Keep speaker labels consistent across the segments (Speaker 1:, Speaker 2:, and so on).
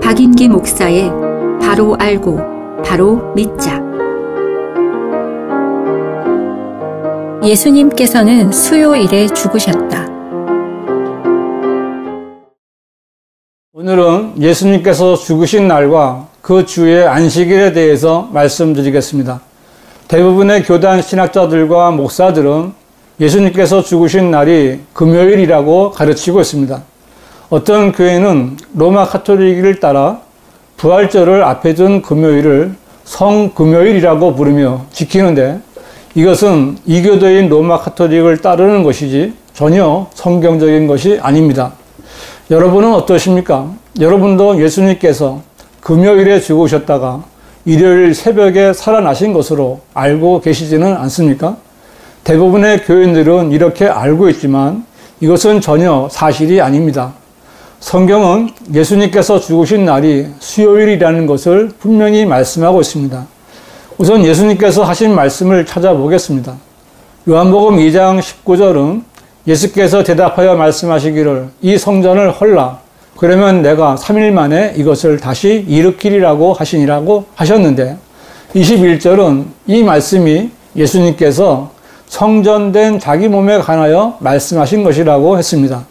Speaker 1: 박인기 목사의 바로 알고 바로 믿자. 예수님께서는 수요일에 죽으셨다.
Speaker 2: 오늘은 예수님께서 죽으신 날과 그 주의 안식일에 대해서 말씀드리겠습니다. 대부분의 교단 신학자들과 목사들은 예수님께서 죽으신 날이 금요일이라고 가르치고 있습니다. 어떤 교회는 로마 가톨릭을 따라 부활절을 앞에 둔 금요일을 성금요일이라고 부르며 지키는데, 이것은 이교도인 로마 가톨릭을 따르는 것이지 전혀 성경적인 것이 아닙니다. 여러분은 어떠십니까? 여러분도 예수님께서 금요일에 죽으셨다가 일요일 새벽에 살아나신 것으로 알고 계시지는 않습니까? 대부분의 교인들은 이렇게 알고 있지만 이것은 전혀 사실이 아닙니다. 성경은 예수님께서 죽으신 날이 수요일이라는 것을 분명히 말씀하고 있습니다. 우선 예수님께서 하신 말씀을 찾아보겠습니다. 요한복음 2장 19절은 예수께서 대답하여 말씀하시기를 이 성전을 헐라. 그러면 내가 3일 만에 이것을 다시 일으키리라고 하시니라고 하셨는데, 21절은 이 말씀이 예수님께서 성전된 자기 몸에 관하여 말씀하신 것이라고 했습니다.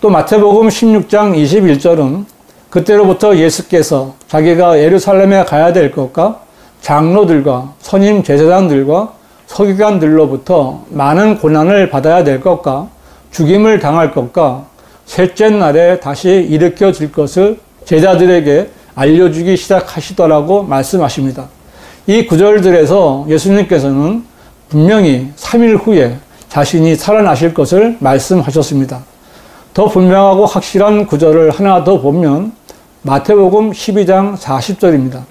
Speaker 2: 또 마태복음 16장 21절은 그때로부터 예수께서 자기가 예루살렘에 가야 될 것과 장로들과 선임 제사장들과 서기관들로부터 많은 고난을 받아야 될 것과 죽임을 당할 것과 셋째 날에 다시 일으켜질 것을 제자들에게 알려주기 시작하시더라고 말씀하십니다. 이 구절들에서 예수님께서는 분명히 3일 후에 자신이 살아나실 것을 말씀하셨습니다. 더 분명하고 확실한 구절을 하나 더 보면 마태복음 12장 40절입니다.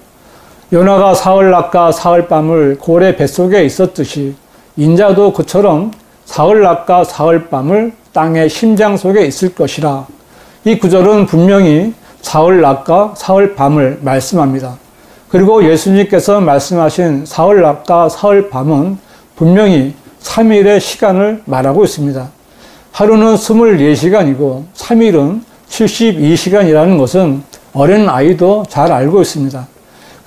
Speaker 2: 요나가 사흘 낮과 사흘 밤을 고래 뱃속에 있었듯이 인자도 그처럼 사흘 낮과 사흘 밤을 땅의 심장 속에 있을 것이라. 이 구절은 분명히 사흘 낮과 사흘 밤을 말씀합니다. 그리고 예수님께서 말씀하신 사흘 낮과 사흘 밤은 분명히 3일의 시간을 말하고 있습니다. 하루는 24시간이고 3일은 72시간이라는 것은 어린 아이도 잘 알고 있습니다.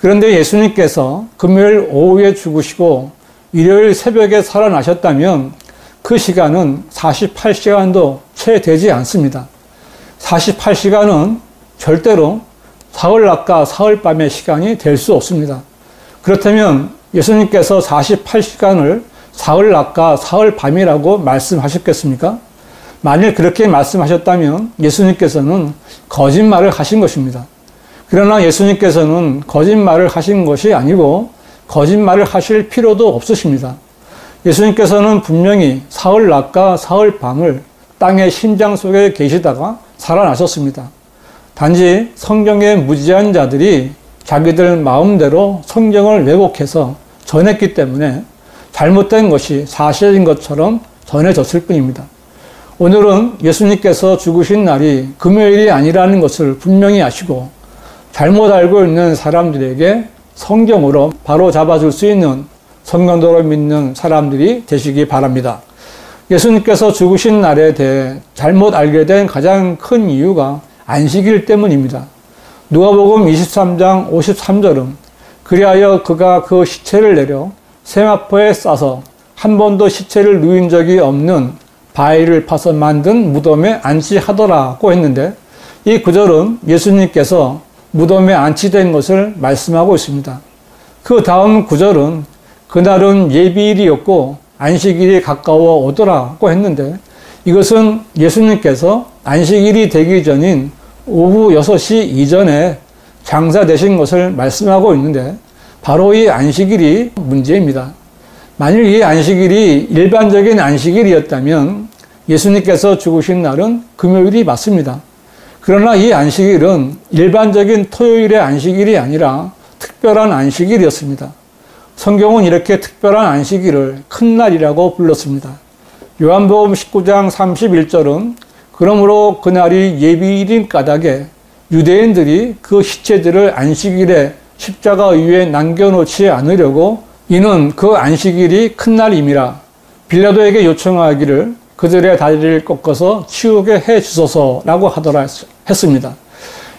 Speaker 2: 그런데 예수님께서 금요일 오후에 죽으시고 일요일 새벽에 살아나셨다면 그 시간은 48시간도 채 되지 않습니다. 48시간은 절대로 사흘 낮과 사흘 밤의 시간이 될 수 없습니다. 그렇다면 예수님께서 48시간을 사흘 낮과 사흘 밤이라고 말씀하셨겠습니까? 만일 그렇게 말씀하셨다면 예수님께서는 거짓말을 하신 것입니다. 그러나 예수님께서는 거짓말을 하신 것이 아니고 거짓말을 하실 필요도 없으십니다. 예수님께서는 분명히 사흘 낮과 사흘 밤을 땅의 심장 속에 계시다가 살아나셨습니다. 단지 성경의 무지한 자들이 자기들 마음대로 성경을 왜곡해서 전했기 때문에 잘못된 것이 사실인 것처럼 전해졌을 뿐입니다. 오늘은 예수님께서 죽으신 날이 금요일이 아니라는 것을 분명히 아시고 잘못 알고 있는 사람들에게 성경으로 바로 잡아줄 수 있는 성경도로 믿는 사람들이 되시기 바랍니다. 예수님께서 죽으신 날에 대해 잘못 알게 된 가장 큰 이유가 안식일 때문입니다. 누가복음 23장 53절은 그리하여 그가 그 시체를 내려 세마포에 싸서 한 번도 시체를 누인 적이 없는 바위를 파서 만든 무덤에 안치하더라고 했는데, 이 구절은 예수님께서 무덤에 안치된 것을 말씀하고 있습니다. 그 다음 구절은 그날은 예비일이었고 안식일이 가까워 오더라고 했는데, 이것은 예수님께서 안식일이 되기 전인 오후 6시 이전에 장사되신 것을 말씀하고 있는데, 바로 이 안식일이 문제입니다. 만일 이 안식일이 일반적인 안식일이었다면 예수님께서 죽으신 날은 금요일이 맞습니다. 그러나 이 안식일은 일반적인 토요일의 안식일이 아니라 특별한 안식일이었습니다. 성경은 이렇게 특별한 안식일을 큰 날이라고 불렀습니다. 요한복음 19장 31절은 그러므로 그날이 예비일인 까닭에 유대인들이 그 시체들을 안식일에 십자가 위에 남겨놓지 않으려고 이는 그 안식일이 큰 날임이라 빌라도에게 요청하기를 그들의 다리를 꺾어서 치우게 해 주소서라고 하더라 했습니다.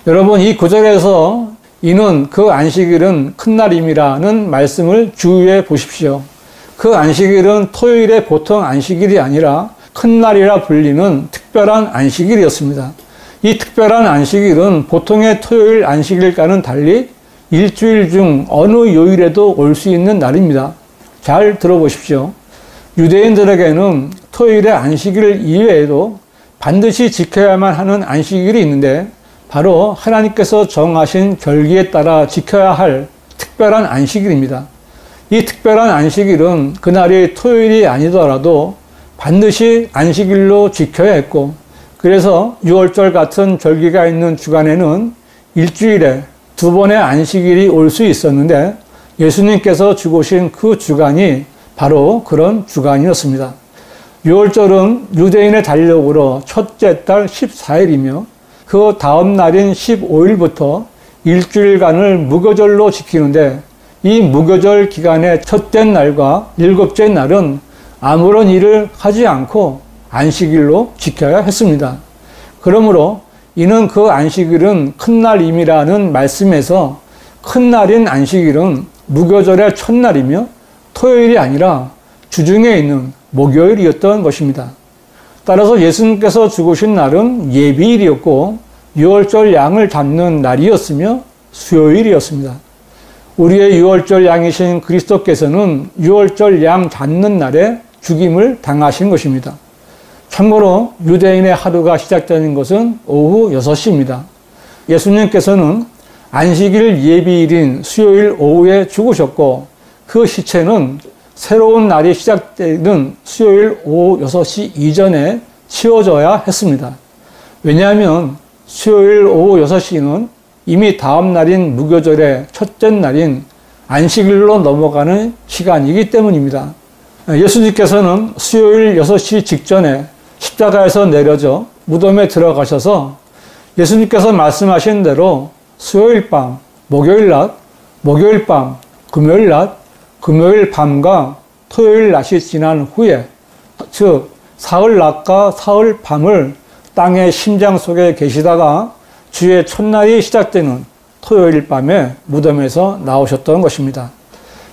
Speaker 2: 여러분, 이 구절에서 이는 그 안식일은 큰 날임이라는 말씀을 주의해 보십시오. 그 안식일은 토요일의 보통 안식일이 아니라 큰 날이라 불리는 특별한 안식일이었습니다. 이 특별한 안식일은 보통의 토요일 안식일과는 달리 일주일 중 어느 요일에도 올 수 있는 날입니다. 잘 들어보십시오. 유대인들에게는 토요일의 안식일 이외에도 반드시 지켜야만 하는 안식일이 있는데 바로 하나님께서 정하신 절기에 따라 지켜야 할 특별한 안식일입니다. 이 특별한 안식일은 그날이 토요일이 아니더라도 반드시 안식일로 지켜야 했고, 그래서 유월절 같은 절기가 있는 주간에는 일주일에 2번의 안식일이 올 수 있었는데 예수님께서 죽으신 그 주간이 바로 그런 주간이었습니다. 유월절은 유대인의 달력으로 첫째 달 14일이며 그 다음 날인 15일부터 일주일간을 무교절로 지키는데, 이 무교절 기간의 첫째 날과 일곱째 날은 아무런 일을 하지 않고 안식일로 지켜야 했습니다. 그러므로 이는 그 안식일은 큰 날임이라는 말씀에서 큰 날인 안식일은 무교절의 첫날이며 토요일이 아니라 주중에 있는 목요일이었던 것입니다. 따라서 예수님께서 죽으신 날은 예비일이었고 유월절 양을 잡는 날이었으며 수요일이었습니다. 우리의 유월절 양이신 그리스도께서는 유월절 양 잡는 날에 죽임을 당하신 것입니다. 참고로 유대인의 하루가 시작되는 것은 오후 6시입니다. 예수님께서는 안식일 예비일인 수요일 오후에 죽으셨고 그 시체는 새로운 날이 시작되는 수요일 오후 6시 이전에 치워져야 했습니다. 왜냐하면 수요일 오후 6시는 이미 다음 날인 무교절의 첫째 날인 안식일로 넘어가는 시간이기 때문입니다. 예수님께서는 수요일 6시 직전에 십자가에서 내려져 무덤에 들어가셔서 예수님께서 말씀하신 대로 수요일 밤, 목요일 낮, 목요일 밤, 금요일 낮, 금요일 밤과 토요일 낮이 지난 후에, 즉 사흘 낮과 사흘 밤을 땅의 심장 속에 계시다가 주의 첫날이 시작되는 토요일 밤에 무덤에서 나오셨던 것입니다.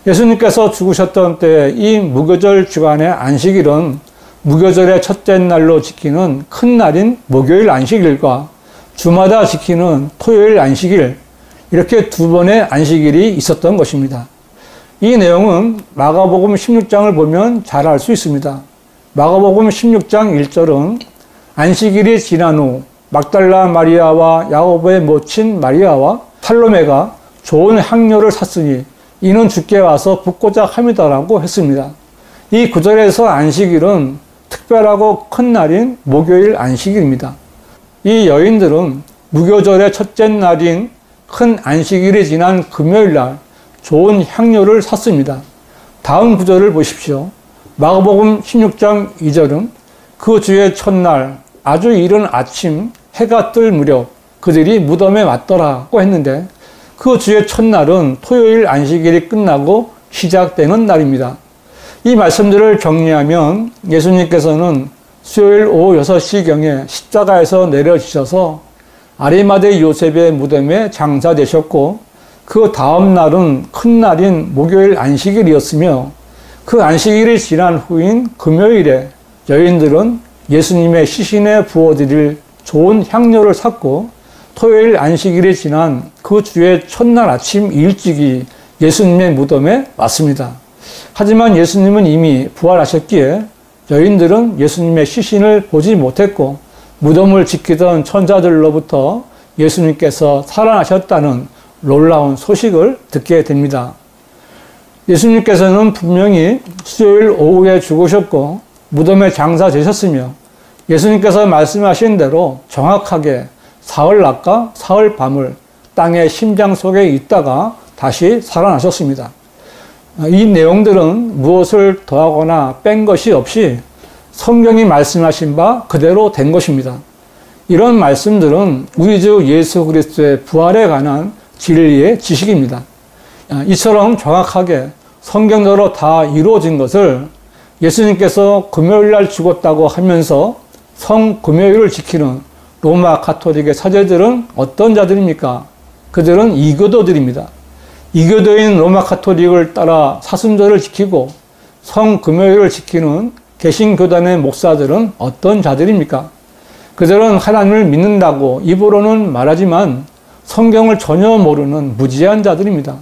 Speaker 2: 예수님께서 죽으셨던 때에 이 무교절 주간의 안식일은 무교절의 첫째 날로 지키는 큰 날인 목요일 안식일과 주마다 지키는 토요일 안식일, 이렇게 2번의 안식일이 있었던 것입니다. 이 내용은 마가복음 16장을 보면 잘 알 수 있습니다. 마가복음 16장 1절은 안식일이 지난 후 막달라 마리아와 야고보의 모친 마리아와 살로메가 좋은 향료를 샀으니 이는 주께 와서 붓고자 함이다라고 했습니다. 이 구절에서 안식일은 특별하고 큰 날인 목요일 안식일입니다. 이 여인들은 무교절의 첫째 날인 큰 안식일이 지난 금요일 날 좋은 향료를 샀습니다. 다음 구절을 보십시오. 마가복음 16장 2절은 그 주의 첫날 아주 이른 아침 해가 뜰 무렵 그들이 무덤에 왔더라고 했는데, 그 주의 첫날은 토요일 안식일이 끝나고 시작되는 날입니다. 이 말씀들을 정리하면 예수님께서는 수요일 오후 6시경에 십자가에서 내려지셔서 아리마대 요셉의 무덤에 장사되셨고, 그 다음 날은 큰 날인 목요일 안식일이었으며, 그 안식일이 지난 후인 금요일에 여인들은 예수님의 시신에 부어드릴 좋은 향료를 샀고, 토요일 안식일이 지난 그 주의 첫날 아침 일찍이 예수님의 무덤에 왔습니다. 하지만 예수님은 이미 부활하셨기에 여인들은 예수님의 시신을 보지 못했고, 무덤을 지키던 천사들로부터 예수님께서 살아나셨다는 놀라운 소식을 듣게 됩니다. 예수님께서는 분명히 수요일 오후에 죽으셨고 무덤에 장사되셨으며, 예수님께서 말씀하신 대로 정확하게 사흘 낮과 사흘 밤을 땅의 심장 속에 있다가 다시 살아나셨습니다. 이 내용들은 무엇을 더하거나 뺀 것이 없이 성경이 말씀하신 바 그대로 된 것입니다. 이런 말씀들은 우리 주 예수 그리스도의 부활에 관한 진리의 지식입니다. 이처럼 정확하게 성경대로 다 이루어진 것을 예수님께서 금요일 날 죽었다고 하면서 성금요일을 지키는 로마 가톨릭의 사제들은 어떤 자들입니까? 그들은 이교도들입니다. 이교도인 로마 가톨릭을 따라 사순절을 지키고 성금요일을 지키는 개신교단의 목사들은 어떤 자들입니까? 그들은 하나님을 믿는다고 입으로는 말하지만 성경을 전혀 모르는 무지한 자들입니다.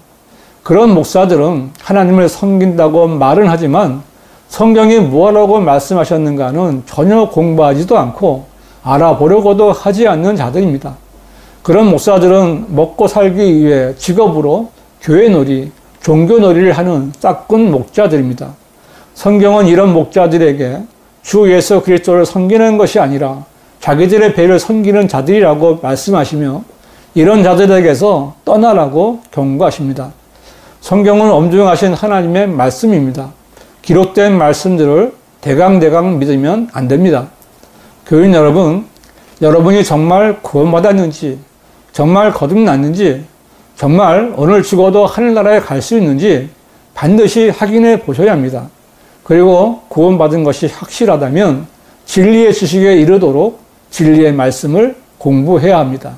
Speaker 2: 그런 목사들은 하나님을 섬긴다고 말은 하지만 성경이 무엇라고 말씀하셨는가는 전혀 공부하지도 않고 알아보려고도 하지 않는 자들입니다. 그런 목사들은 먹고 살기 위해 직업으로 교회놀이, 종교놀이를 하는 싹군 목자들입니다. 성경은 이런 목자들에게 주 예수 그리스도를 섬기는 것이 아니라 자기들의 배를 섬기는 자들이라고 말씀하시며 이런 자들에게서 떠나라고 경고하십니다. 성경은 엄중하신 하나님의 말씀입니다. 기록된 말씀들을 대강대강 믿으면 안 됩니다. 교인 여러분, 여러분이 정말 구원받았는지, 정말 거듭났는지, 정말 오늘 죽어도 하늘나라에 갈 수 있는지 반드시 확인해 보셔야 합니다. 그리고 구원받은 것이 확실하다면 진리의 지식에 이르도록 진리의 말씀을 공부해야 합니다.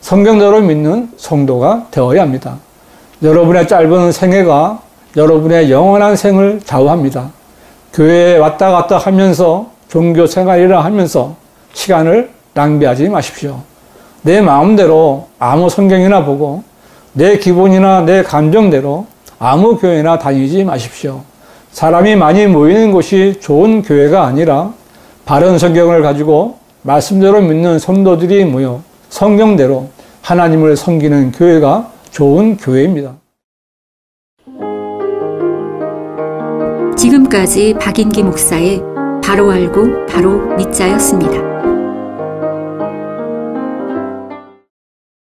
Speaker 2: 성경대로 믿는 성도가 되어야 합니다. 여러분의 짧은 생애가 여러분의 영원한 생을 좌우합니다. 교회에 왔다 갔다 하면서 종교 생활이라 하면서 시간을 낭비하지 마십시오. 내 마음대로 아무 성경이나 보고 내 기분이나 내 감정대로 아무 교회나 다니지 마십시오. 사람이 많이 모이는 곳이 좋은 교회가 아니라 바른 성경을 가지고 말씀대로 믿는 성도들이 모여 성경대로 하나님을 섬기는 교회가 좋은 교회입니다.
Speaker 1: 지금까지 박인기 목사의 바로 알고 바로 믿자였습니다.